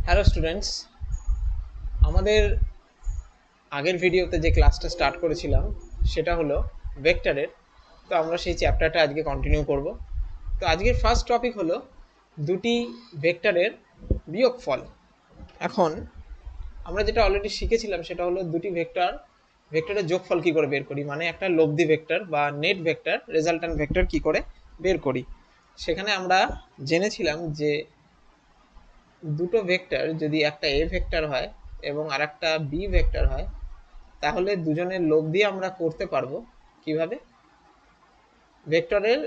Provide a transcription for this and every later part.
Hello students, আমাদের আগের ভিডিওতে যে ক্লাসটা স্টার্ট করেছিলাম সেটা হলো ভেক্টরের। তো আমরা সেই চ্যাপ্টারটা আজকে কন্টিনিউ করব। তো আজকের ফার্স্ট টপিক হলো দুটি ভেক্টরের বিয়োগফল। এখন আমরা যেটা অলরেডি শিখেছিলাম সেটা হলো দুটি ভেক্টরের যোগফল কী করে বের করি, মানে একটা লব্ধি ভেক্টর বা নেট ভেক্টর, রেজাল্ট্যান্ট ভেক্টর কী করে বের করি। সেখানে আমরা জেনেছিলাম যে দুটো ভেক্টর যদি একটা এ ভেক্টর হয় এবং আর একটা বি ভেক্টর হয়, তাহলে দুজনের লব্ধি আমরা করতে পারবো কিভাবে, ভেক্টরের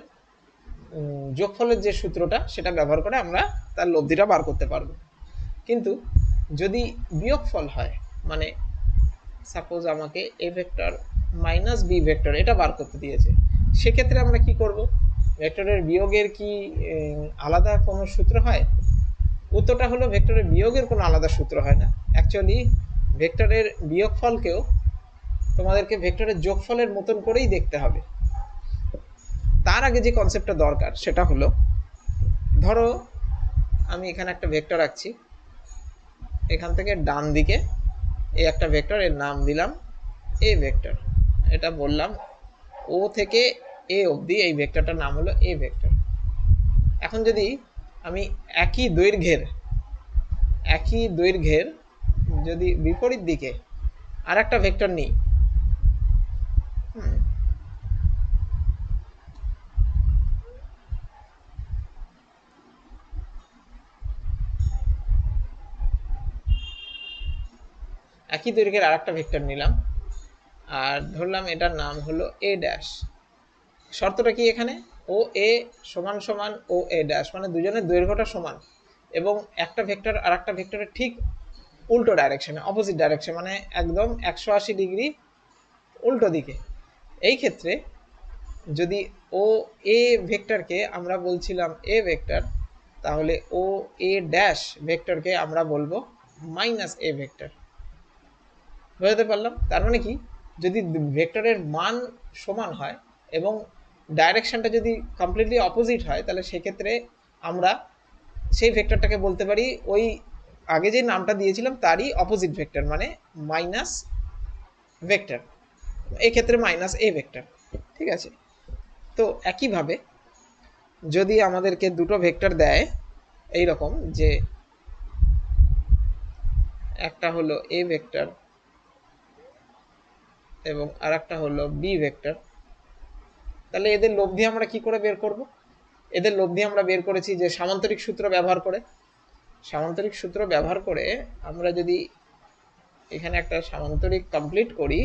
যোগফলের যে সূত্রটা সেটা ব্যবহার করে আমরা তার লব্ধিটা বার করতে পারবো। কিন্তু যদি বিয়োগফল হয়, মানে সাপোজ আমাকে A vector minus B vector এটা বার করতে দিয়েছে, সেক্ষেত্রে আমরা কি করব? ভেক্টরের বিয়োগের কি আলাদা কোনো সূত্র হয়? উত্তরটা হলো ভেক্টরের বিয়োগের কোনো আলাদা সূত্র হয় না। অ্যাকচুয়ালি ভেক্টরের বিয়োগফলকেও তোমাদেরকে ভেক্টরের যোগফলের মতন করেই দেখতে হবে। তার আগে যে কনসেপ্টটা দরকার সেটা হলো, ধরো আমি এখানে একটা ভেক্টর রাখছি, এখান থেকে ডান দিকে এই একটা ভেক্টর, এর নাম দিলাম এ ভেক্টর। এটা বললাম ও থেকে এ অবধি এই ভেক্টরটার নাম হলো এ ভেক্টর। এখন যদি আমি একই দৈর্ঘ্যের যদি বিপরীত দিকে আর একটা ভেক্টর নিই, একই দৈর্ঘ্যের আর একটা ভেক্টর নিলাম আর ধরলাম এটার নাম হলো এ ড্যাশ। শর্তটা কি এখানে? ও এ সমান সমান ও এ ড্যাশ, মানে দুজনের দৈর্ঘ্যটা সমান এবং একটা ভেক্টর আর একটা ভেক্টরের ঠিক উল্টো ডাইরেকশনে, অপোজিট ডাইরেকশন, মানে একদম 180 ডিগ্রি উল্টো দিকে। এই ক্ষেত্রে যদি ও এ ভেক্টরকে আমরা বলছিলাম এ ভেক্টর, তাহলে ও এ ড্যাশ ভেক্টরকে আমরা বলবো মাইনাস এ ভেক্টর। বোঝাতে পারলাম? তার মানে কি, যদি ভেক্টরের মান সমান হয় এবং ডাইরেকশনটা যদি কমপ্লিটলি অপোজিট হয়, তাহলে সেক্ষেত্রে আমরা সেই ভেক্টরটাকে বলতে পারি ওই আগে যে নামটা দিয়েছিলাম তারই অপোজিট ভেক্টর, মানে মাইনাস ভেক্টর, এই ক্ষেত্রে মাইনাস এ ভেক্টর। ঠিক আছে? তো একইভাবে যদি আমাদেরকে দুটো ভেক্টর দেয় এই রকম, যে একটা হলো এ ভেক্টর এবং আর একটা হলো বি ভেক্টর, তাহলে এদের লব্ধি আমরা কি করে বের করব? এদের লব্ধি আমরা বের করেছি যে সামান্তরিক সূত্র ব্যবহার করে। সামান্তরিক সূত্র ব্যবহার করে আমরা যদি এখানে একটা সামান্তরিক কমপ্লিট করি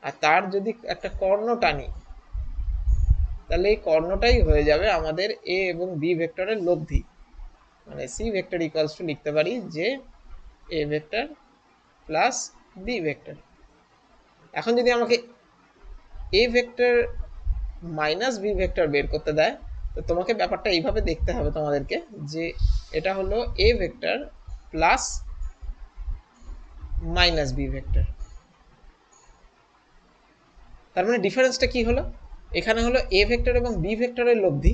আর তার যদি একটা কর্ণ টানি, তাহলে এই কর্ণটাই হয়ে যাবে আমাদের এ এবং বি ভেক্টরের লব্ধি। মানে সি ভেক্টর ইকুয়ালস টু লিখতে পারি যে A vector plus B vector. এখন যদি আমাকে A vector minus B vector বের করতে দেয়, তো তোমাকে ব্যাপারটা এইভাবে দেখতে হবে তোমাদেরকে, যে এটা হলো A vector plus minus B vector. তার মানে ডিফারেন্সটা কি হলো? এখানে হলো এ ভেক্টর এবং বি ভেক্টরের লব্ধি,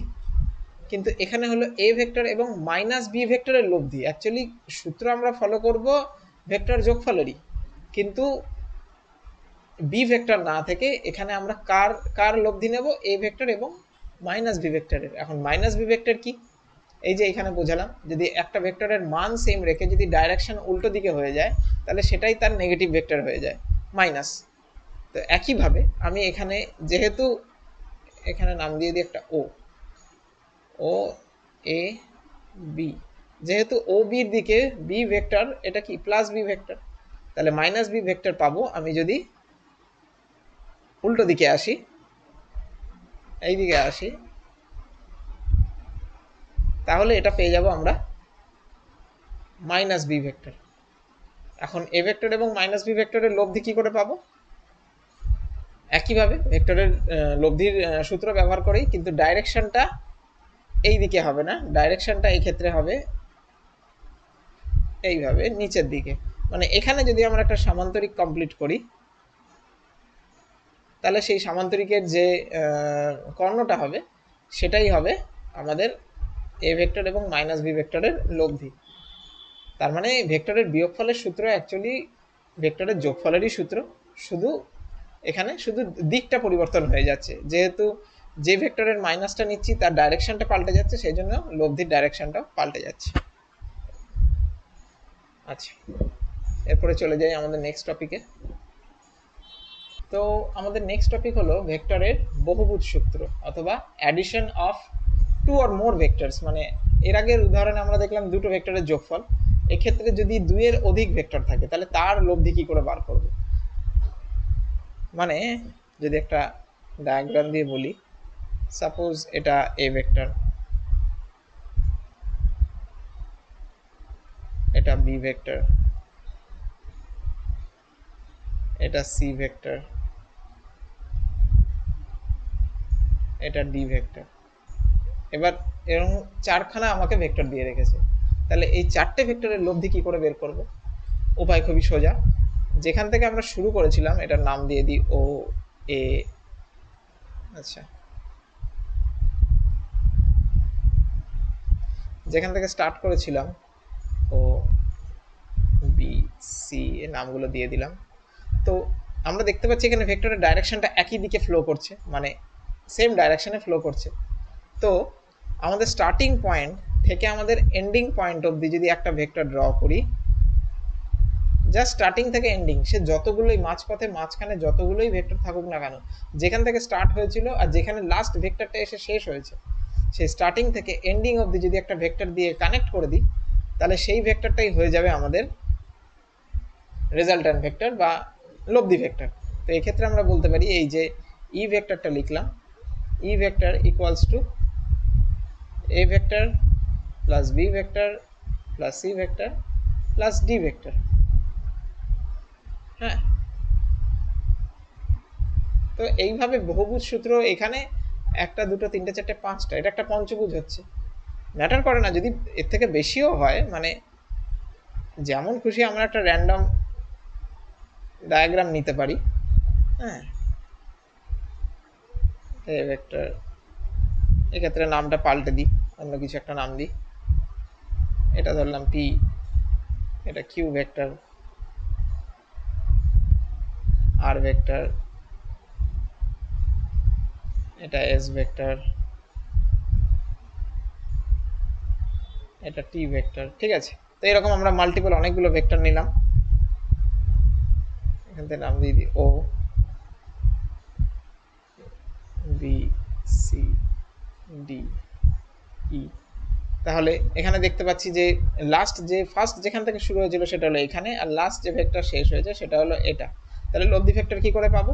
কিন্তু এখানে হলো এ ভেক্টর এবং মাইনাস বি ভেক্টরের লব্ধি। অ্যাকচুয়ালি সূত্র আমরা ফলো করব ভেক্টর যোগফলেরই, কিন্তু বি ভেক্টর না থেকে এখানে আমরা কার কার লব্ধি নেব? এ ভেক্টর এবং মাইনাস বি ভেক্টরের। এখন মাইনাস বি ভেক্টর কি? এই যে এখানে বোঝালাম, যদি একটা ভেক্টরের মান সেম রেখে যদি ডাইরেকশন উল্টো দিকে হয়ে যায়, তাহলে সেটাই তার নেগেটিভ ভেক্টর হয়ে যায়, মাইনাস। তো একইভাবে আমি এখানে যেহেতু এখানে নাম দিয়ে দিই একটা ও, ও এ বি, যেহেতু ও বির দিকে বি ভেক্টর, এটা কি প্লাস বি ভেক্টর, তাহলে মাইনাস বি ভেক্টর পাবো আমি যদি উল্টো দিকে আসি, এই দিকে আসি, তাহলে এটা পেয়ে যাব আমরা মাইনাস বি ভেক্টর। এখন এ ভেক্টর এবং মাইনাস বি ভেক্টরের লব্ধি কি করে পাবো? একইভাবে ভেক্টরের লব্ধির সূত্র ব্যবহার করেই, কিন্তু ডাইরেকশনটা এই দিকে হবে না, ডাইরেকশনটা এই ক্ষেত্রে হবে এইভাবে নিচের দিকে। মানে এখানে যদি আমরা একটা সামান্তরিক কমপ্লিট করি, তাহলে সেই সামান্তরিকের যে কর্ণটা হবে সেটাই হবে আমাদের এ ভেক্টর এবং মাইনাস বি ভেক্টরের লব্ধি। তার মানে ভেক্টরের বিয়োগফলের সূত্র অ্যাকচুয়ালি ভেক্টরের যোগফলেরই সূত্র, শুধু এখানে শুধু দিকটা পরিবর্তন হয়ে যাচ্ছে, যেহেতু যে ভেক্টরের মাইনাসটা নিচ্ছি তার ডাইরেকশনটা পাল্টে যাচ্ছে, সেই জন্য লব্ধির ডাইরেকশনটাও পাল্টে যাচ্ছে। আচ্ছা, এরপরে চলে যাই আমাদের নেক্সট টপিকে। তো আমাদের নেক্সট টপিক হলো ভেক্টরের বহুভুজ সূত্র অথবা addition of two or more vectors. মানে এর আগের উদাহরণে আমরা দেখলাম দুটো ভেক্টরের যোগফল, এক্ষেত্রে যদি দুইয়ের অধিক ভেক্টর থাকে তাহলে তার লব্ধি কি করে বার করব। মানে যদি একটা ডায়াগ্রাম দিয়ে বলি, সাপোজ এটা এ ভেক্টর, এটা বি ভেক্টর, এটা সি ভেক্টর, এটা ডি ভেক্টর। এবার এরকম চারখানা আমাকে ভেক্টর দিয়ে রেখেছে, তাহলে এই চারটে ভেক্টরের লব্ধি কি করে বের করব। উপায় খুবই সোজা, যেখান থেকে আমরা শুরু করেছিলাম এটার নাম দিয়ে দিই ও এ। আচ্ছা, যেখান থেকে স্টার্ট করেছিলাম ও বি সি এর নামগুলো দিয়ে দিলাম। তো আমরা দেখতে পাচ্ছি এখানে ভেক্টরের ডাইরেকশনটা একই দিকে ফ্লো করছে, মানে সেম ডাইরেকশনে ফ্লো করছে। তো আমাদের স্টার্টিং পয়েন্ট থেকে আমাদের এন্ডিং পয়েন্ট অবধি যদি একটা ভেক্টর ড্র করি, জাস্ট স্টার্টিং থেকে এন্ডিং, সে যতগুলোই মাঝপথে মাঝখানে যতগুলোই ভেক্টর থাকুক না কেন, যেখান থেকে স্টার্ট হয়েছিল আর যেখানে লাস্ট ভেক্টরটা এসে শেষ হয়েছে, সেই স্টার্টিং থেকে এন্ডিং অবধি যদি একটা ভেক্টর দিয়ে কানেক্ট করে দিই, তাহলে সেই ভেক্টরটাই হয়ে যাবে আমাদের রেজাল্ট্যান্ট ভেক্টর বা লব্ধি ভেক্টর। তো এই ক্ষেত্রে আমরা বলতে পারি এই যে ই ভেক্টরটা লিখলাম, E vector equals to A vector plus B vector plus C vector plus D vector. হ্যাঁ, তো এইভাবে বহুভুজ সূত্র এখানে একটা দুটো তিনটে চারটে পাঁচটা, এটা একটা পঞ্চভুজ হচ্ছে। ম্যাটার করে না যদি এর থেকে বেশিও হয়, মানে যেমন খুশি আমরা একটা র্যান্ডম ডায়াগ্রাম নিতে পারি। হ্যাঁ, এ ভেক্টর, এক্ষেত্রে নামটা পাল্টে দিই, অন্য কিছু একটা নাম দিই, এটা ধরলাম পি, এটা কিউ ভেক্টর, আর ভেক্টর, এটা এস ভেক্টর, এটা টি ভেক্টর। ঠিক আছে, তো এরকম আমরা মাল্টিপল অনেকগুলো ভেক্টর নিলাম, এখান থেকে নাম দিয়ে দিই ও বি সি ডি ই। তাহলে এখানে দেখতে পাচ্ছি যে লাস্ট যে ফার্স্ট যেখান থেকে শুরু হয়েছিল সেটা হলো এখানে, আর লাস্ট যে ভেক্টর শেষ হয়েছে সেটা হলো এটা। তাহলে লব্ধি ভেক্টর কি করে পাবো,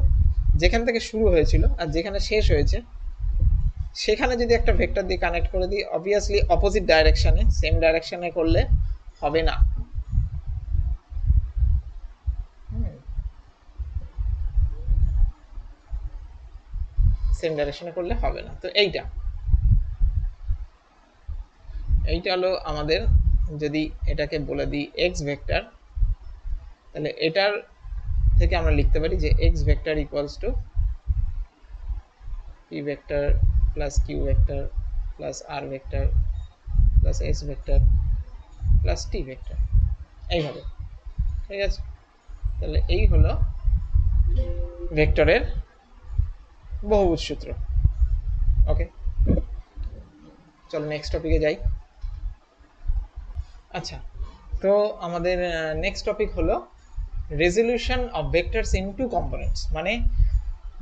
যেখান থেকে শুরু হয়েছিল আর যেখানে শেষ হয়েছে সেখানে যদি একটা ভেক্টর দিয়ে কানেক্ট করে দিই, অবভিয়াসলি অপোজিট ডাইরেকশনে, সেম ডাইরেকশনে করলে হবে না। সেম ডাইরেকশনে করলে হবে না। তো এইটা হলো আমাদের, যদি এটাকে বলে দিই এক্স ভেক্টর, তাহলে এটার থেকে আমরা লিখতে পারি যে X vector equals to P vector plus Q vector plus R vector plus S vector plus T vector, এইভাবে। ঠিক আছে, তাহলে এই হলো ভেক্টরের বহুভুজ সূত্র। ওকে, চলো নেক্সট টপিকে যাই। আচ্ছা, তো আমাদের নেক্সট টপিক হলো resolution of vectors in two components, মানে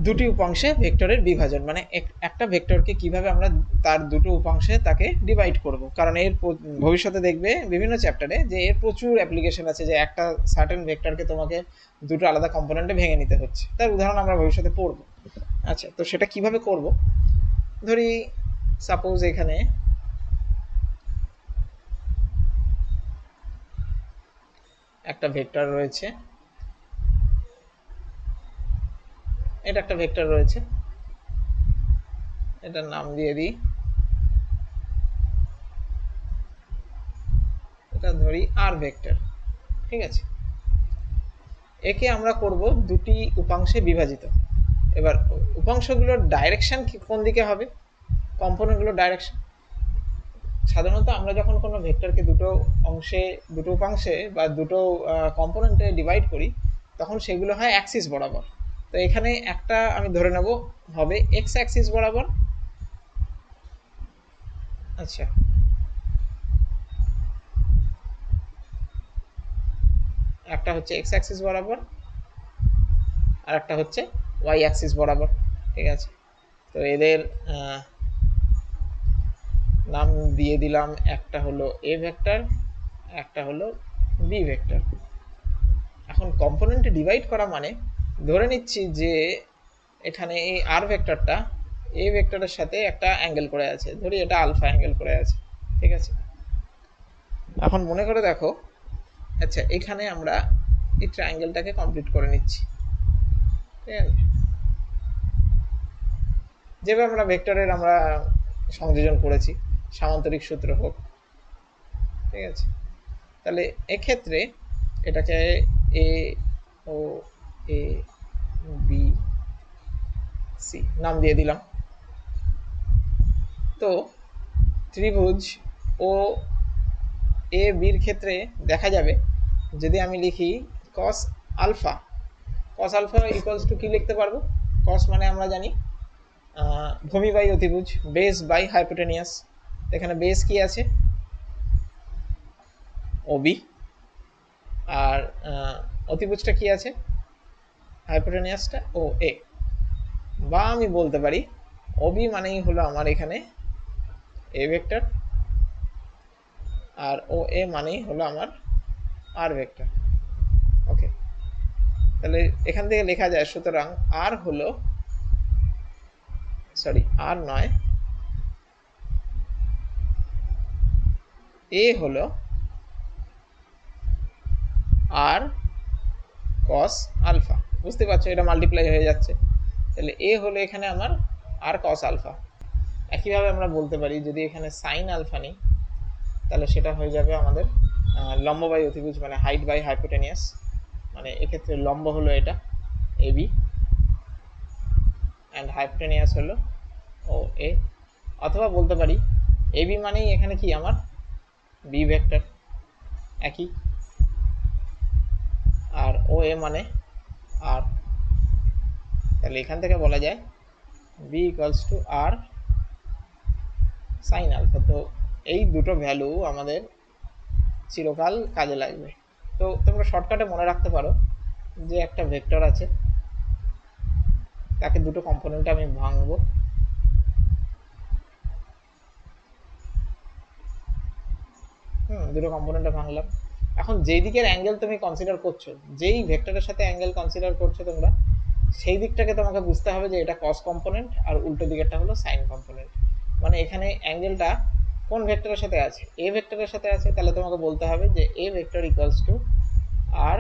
দুটি উপাংশে ভেক্টরের বিভাজন, মানে একটা ভেক্টরকে কিভাবে আমরা তার দুটো উপাংশে তাকে ডিভাইড করব। কারণ এর ভবিষ্যতে দেখবে বিভিন্ন চ্যাপ্টারে যে এর প্রচুর অ্যাপ্লিকেশন আছে, যে একটা সার্টেন ভেক্টরকে তোমাকে দুটো আলাদা কম্পোনেন্টে ভেঙে নিতে হচ্ছে, তার উদাহরণ আমরা ভবিষ্যতে পড়ব। আচ্ছা, তো সেটা কিভাবে করব, ধরি সাপোজ এখানে একটা ভেক্টর রয়েছে, এটা একটা ভেক্টর রয়েছে, এটার নাম দিয়ে দিই, এটা ধরি আর ভেক্টর। ঠিক আছে, একে আমরা করব দুটি উপাংশে বিভাজিত। এবার উপাংশগুলোর ডাইরেকশন কোন দিকে হবে, কম্পোনেন্টগুলোর ডাইরেকশন সাধারণত আমরা যখন কোনো ভেক্টরকে দুটো উপাংশে বা দুটো কম্পোনেন্টে ডিভাইড করি, তখন সেগুলো হয় অ্যাক্সিস বরাবর। তো এখানে একটা আমি ধরে নেব হবে এক্স অ্যাক্সিস বরাবর। আচ্ছা, একটা হচ্ছে এক্স অ্যাক্সিস বরাবর আর একটা হচ্ছে ওয়াই অ্যাক্সিস বরাবর। ঠিক আছে, তো এদের নাম দিয়ে দিলাম, একটা হলো এ ভেক্টর, একটা হলো বি ভেক্টর। এখন কম্পোনেন্টে ডিভাইড করা মানে ধরে নিচ্ছি যে এখানে এই আর ভেক্টরটা এ ভেক্টরের সাথে একটা অ্যাঙ্গেল করে আছে, ধরি এটা আলফা অ্যাঙ্গেল করে আছে। ঠিক আছে, এখন মনে করে দেখো, আচ্ছা এখানে আমরা এই ট্রায়াঙ্গেলটাকে কমপ্লিট করে নিচ্ছি। ঠিক আছে, যেভাবে আমরা ভেক্টরের আমরা সংযোজন করেছি, সামান্তরিক সূত্র হোক। ঠিক আছে, তাহলে এক্ষেত্রে এটাকে এ ও এ বি সি নাম দিয়ে দিলাম। তো ত্রিভুজ ও এ বির ক্ষেত্রে দেখা যাবে যদি আমি লিখি cos alpha, cos alpha equals to কী লিখতে পারবো? কস মানে আমরা জানি ভূমি বাই অতিভুজ, বেস বাই হাইপোটেনিয়াস। এখানে বেস কি আছে? ওবি। আর অতিভুজটা কি আছে? হাইপোটেনিয়াসটা ও এ। বা আমি বলতে পারি ওবি মানেই হলো আমার এখানে এ ভেক্টর, আর ও এ মানেই হলো আমার আর ভেক্টর। ওকে, তাহলে এখান থেকে লেখা যায়, সুতরাং আর হলো, সরি আর নয়, এ হলো আর কস আলফা। বুঝতে পারছো, এটা মাল্টিপ্লাই হয়ে যাচ্ছে। তাহলে এ হলো এখানে আমার আর কস আলফা। একইভাবে আমরা বলতে পারি যদি এখানে সাইন আলফা নিই, তাহলে সেটা হয়ে যাবে আমাদের লম্ব বাই অতিভুজ, মানে হাইট বাই হাইপোটেনিয়াস। মানে এক্ষেত্রে লম্ব হলো এটা এবি, অ্যান্ড হাইপোটেনিয়াস হলো ও এ। অথবা বলতে পারি এবি মানেই এখানে কি আমার বি ভেক্টর, একই। আর ও এ মানে আর। তাহলে এখান থেকে বলা যায় B equals to R sine alpha. তো এই দুটো ভ্যালু আমাদের চিরকাল কাজে লাগবে। তো তোমরা শর্টকাটে মনে রাখতে পারো যে একটা ভেক্টর আছে, তাকে দুটো কম্পোনেন্টে আমি ভাঙবো। দুটো কম্পোনেন্টে ভাঙলাম। এখন যেই দিকের অ্যাঙ্গেল তুমি কনসিডার করছো, যেই ভেক্টরের সাথে অ্যাঙ্গেল কনসিডার করছো তোমরা, সেই দিকটাকে তোমাকে বুঝতে হবে যে এটা কস কম্পোনেন্ট আর উল্টো দিকেরটা হলো সাইন কম্পোনেন্ট। মানে এখানে অ্যাঙ্গেলটা কোন ভেক্টরের সাথে আছে? এ ভেক্টরের সাথে আছে, তাহলে তোমাকে বলতে হবে যে A vector equals to R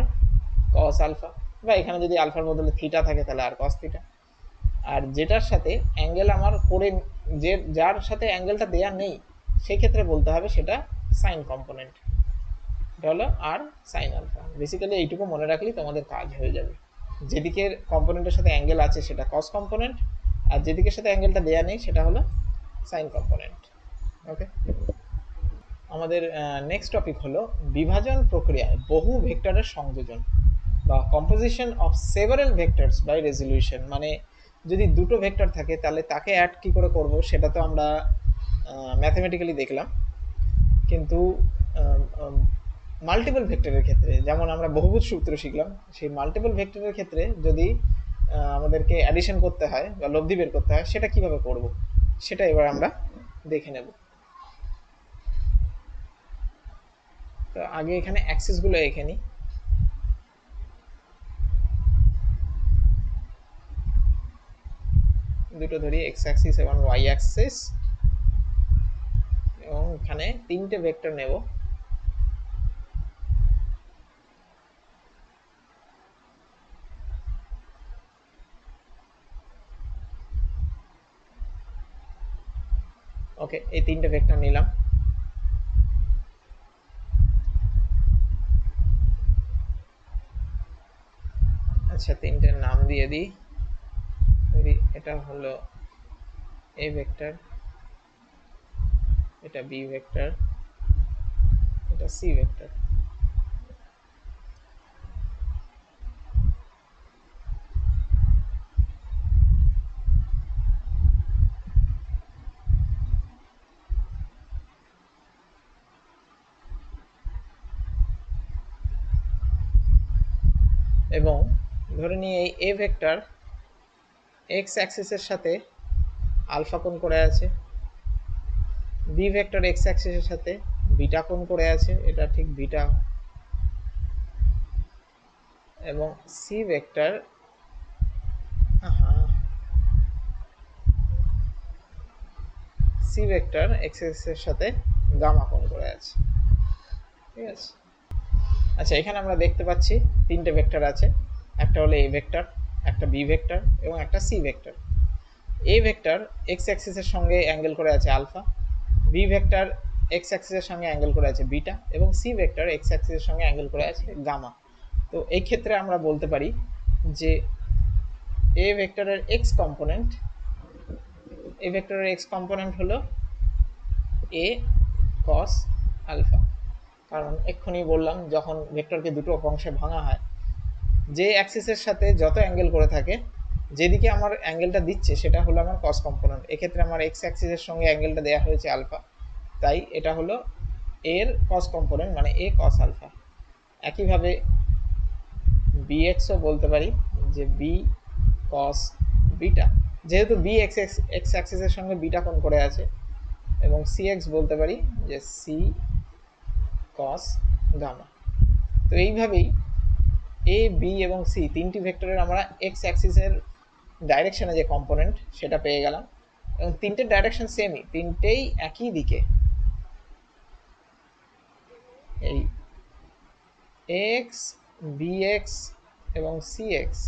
cos alpha, বা এখানে যদি আলফার বদলে থিটা থাকে তাহলে আর কস থিটা। আর যেটার সাথে অ্যাঙ্গেল আমার করে, যে যার সাথে অ্যাঙ্গেলটা দেয়া নেই, সেক্ষেত্রে বলতে হবে সেটা সাইন কম্পোনেন্ট। এটা হলো আর সাইন আলফা। বেসিক্যালি এইটুকু মনে রাখলেই তোমাদের কাজ হয়ে যাবে। যেদিকের কম্পোনেন্টের সাথে অ্যাঙ্গেল আছে সেটা কস কম্পোনেন্ট, আর যেদিকের সাথে অ্যাঙ্গেলটা দেয়া নেই সেটা হলো সাইন কম্পোনেন্ট। ওকে, আমাদের নেক্সট টপিক হলো বিভাজন প্রক্রিয়ায় বহু ভেক্টরের সংযোজন বা composition of several vectors by resolution. মানে যদি দুটো ভেক্টর থাকে তাহলে তাকে অ্যাড কী করে করব সেটা তো আমরা ম্যাথমেটিক্যালি দেখলাম, কিন্তু মাল্টিপল ভেক্টরের ক্ষেত্রে, যেমন আমরা বহুভুজ সূত্র শিখলাম, সেই মাল্টিপল ভেক্টরের ক্ষেত্রে যদি আমাদেরকে অ্যাডিশন করতে হয় বা লব্ধি বের করতে হয়, সেটা কিভাবে করব সেটা এবার আমরা দেখে নেব। তো আগে এখানে অ্যাক্সিসগুলো এঁকে নিই। দুটো ধরি, এক্স অ্যাক্সিস এবং ওয়াই অ্যাক্সিস, এবং এখানে তিনটে ভেক্টর নেব। ওকে, এই তিনটে ভেক্টর নিলাম। আচ্ছা, তিনটের নাম দিয়ে দিই। এটা হলো এ ভেক্টর, এটা বি ভেক্টর, এটা সি ভেক্টর। এবং ধরে নিই এই এ ভেক্টর এক্স অ্যাক্সিসের সাথে আলফা কোণ করে আছে, বি ভেক্টর এক্স অ্যাক্সিসের সাথে বিটা কোণ করে আছে, এটা ঠিক বিটা, এবং C vector C vector X অ্যাক্সিসের সাথে গামা কোণ করে আছে। ঠিক আছে, আচ্ছা এখানে আমরা দেখতে পাচ্ছি তিনটে ভেক্টর আছে, একটা হলো এ ভেক্টর, একটা বি ভেক্টর এবং একটা C vector. A vector X অ্যাক্সিসের সঙ্গে অ্যাঙ্গেল করে আছে আলফা, বি ভেক্টর এক্স অ্যাক্সিসের সঙ্গে অ্যাঙ্গেল করে আছে বিটা, এবং সি ভেক্টর এক্স অ্যাক্সিসের সঙ্গে অ্যাঙ্গেল করে আছে গামা। তো এই ক্ষেত্রে আমরা বলতে পারি যে এ ভেক্টরের এক্স কম্পোনেন্ট, এ ভেক্টরের এক্স কম্পোনেন্ট হলো এ কস আলফা, কারণ এক্ষুনি বললাম যখন ভেক্টরকে দুটো অংশে ভাঙা হয়, যে অ্যাক্সিসের সাথে যত অ্যাঙ্গেল করে থাকে, যেদিকে আমার অ্যাঙ্গেলটা দিচ্ছে সেটা হলো আমার কস কম্পোনেন্ট। এক্ষেত্রে আমার এক্স অ্যাক্সিসের সঙ্গে অ্যাঙ্গেলটা দেওয়া হয়েছে আলফা, তাই এটা হলো এর কস কম্পোনেন্ট, মানে এ কস আলফা। একইভাবে বিএক্সও বলতে পারি যে বি কস বিটা, যেহেতু বি এক্স এক্স অ্যাক্সিসের সঙ্গে বিটা কোণ করে আছে, এবং সি এক্স বলতে পারি যে সি কস গামা। তো এইভাবেই এ বি এবং সি তিনটি ভেক্টরের আমরা এক্স অ্যাক্সিসের ডাইরেকশনে যে কম্পোনেন্ট সেটা পেয়ে গেলাম, এবং তিনটের ডাইরেকশন সেমই, তিনটেই একই দিকে, এই এক্স বিএক্স এবং সি এক্স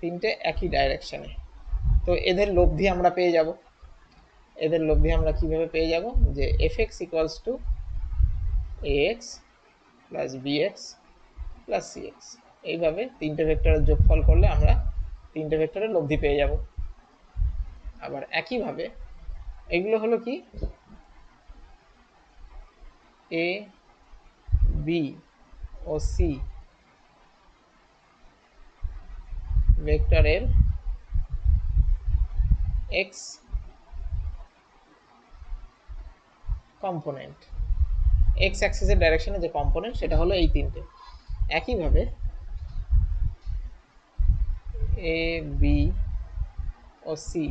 তিনটে একই ডাইরেকশনে। তো এদের লব্ধি আমরা পেয়ে যাব। এদের লব্ধি আমরা কিভাবে পেয়ে যাব, যে F X equals to A X plus B X plus C X, এইভাবে তিনটে ভেক্টরের যোগফল করলে আমরা তিনটে ভেক্টরের লব্ধি পেয়ে যাব। আবার একইভাবে এগুলো হলো কি, এ বি ও সি ভেক্টরের এক্স কম্পোনেন্ট, এক্স অ্যাক্সিসের ডাইরেকশনে যে কম্পোনেন্ট সেটা হলো এই তিনটে। একইভাবে এ বি ও সি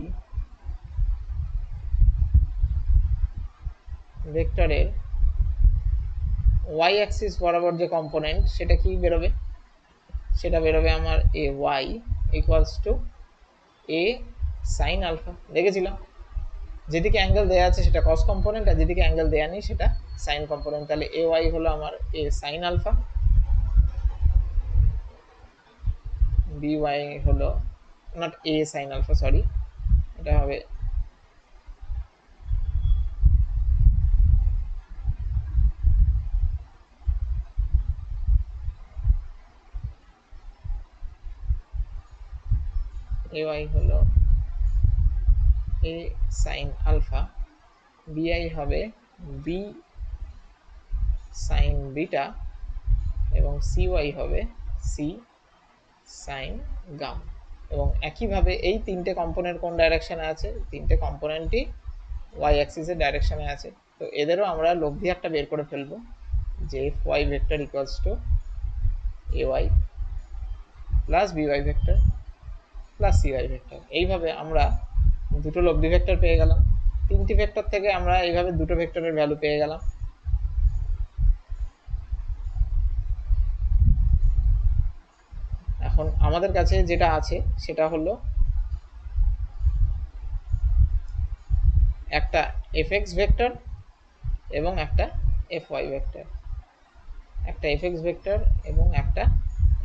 ভেক্টরের ওয়াই অ্যাক্সিস বরাবর যে কম্পোনেন্ট সেটা কি বেরোবে, সেটা বেরোবে আমার A Y equals to A sine alpha. দেখেছিলাম যেদিকে অ্যাঙ্গেল দেওয়া আছে সেটা কস কম্পোনেন্ট, আর যেদিকে অ্যাঙ্গেল দেওয়া নেই সেটা সাইন কম্পোনেন্ট। তাহলে এ ওয়াই হলো আমার A sine alpha, B Y হলো not A sine alpha, sorry, এটা হবে এ ওয়াই হলো এ সাইন আলফা, বিআই হবে বি সাইন বিটা, এবং সিওয়াই হবে সি সাইন গাম। এবং একইভাবে এই তিনটে কম্পোনেন্ট কোন ডাইরেকশনে আছে, তিনটে কম্পোনেন্টই ওয়াই অ্যাক্সিসের ডাইরেকশনে আছে। তো এদেরও আমরা লব্ধি একটা বের করে ফেলবো, যে F Y vector equals to A Y plus B Y vector plus C Y vector. এইভাবে আমরা দুটো লব্ধি ভেক্টর পেয়ে গেলাম। তিনটি ভেক্টর থেকে আমরা এইভাবে দুটো ভেক্টরের ভ্যালু পেয়ে গেলাম। এখন আমাদের কাছে যেটা আছে সেটা হলো একটা এফ এক্স ভেক্টর এবং একটা এফ ওয়াই ভেক্টর, একটা এফ এক্স ভেক্টর এবং একটা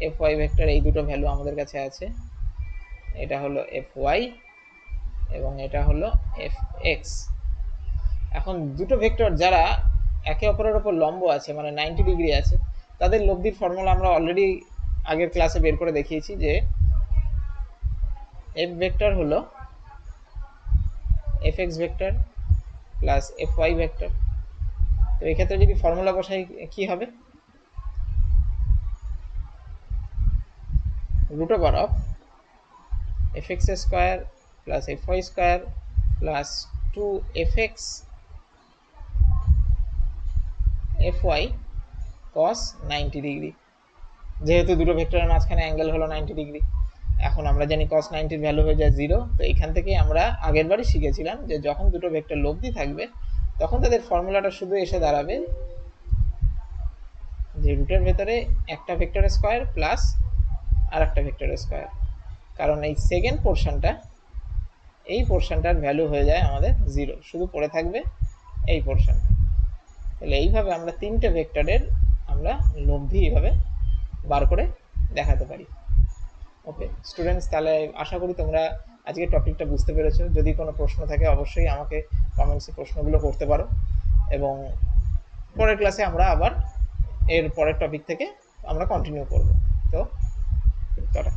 এফ ওয়াই ভেক্টর, এই দুটো ভ্যালু আমাদের কাছে আছে। এটা হলো এফ ওয়াই এবং এটা হলো এফ এক্স। এখন দুটো ভেক্টর যারা একে অপরের ওপর লম্ব আছে, মানে 90 ডিগ্রি আছে, তাদের লব্ধির ফর্মুলা আমরা অলরেডি আগের ক্লাসে বের করে দেখিয়েছি, যে এফ ভেক্টর হলো F X vector plus F Y vector. তো এক্ষেত্রে যদি ফর্মুলা বসাই কি হবে, root over of F X square plus F Y square plus 2fx fy cos 90 degree. যেহেতু দুটো ভেক্টরের মাঝখানে অ্যাঙ্গেল হলো 90 ডিগ্রি, এখন আমরা জানি cos 90 ভ্যালু হয়ে যায় 0। তো এখান থেকে আমরা আগের বারই শিখেছিলাম যে যখন দুটো ভেক্টর লব্ধি থাকবে তখন তাদের ফর্মুলাটা শুধু এসে দাঁড়াবে যে রুটের ভেতরে একটা ভেক্টর স্কোয়ার প্লাস আর একটা ভেক্টর স্কোয়ার, কারণ এই সেকেন্ড পোর্শনটা, এই পোর্শনটার ভ্যালু হয়ে যায় আমাদের 0, শুধু পড়ে থাকবে এই পোর্শনটা। তাহলে এইভাবে আমরা তিনটে ভেক্টরের আমরা লব্ধি এইভাবে বার করে দেখাতে পারি। ওকে স্টুডেন্টস, তাহলে আশা করি তোমরা আজকে টপিকটা বুঝতে পেরেছো। যদি কোনো প্রশ্ন থাকে অবশ্যই আমাকে কমেন্টসে প্রশ্নগুলো করতে পারো, এবং পরের ক্লাসে আমরা আবার এর পরের টপিক থেকে আমরা কন্টিনিউ করব। তো টাটা।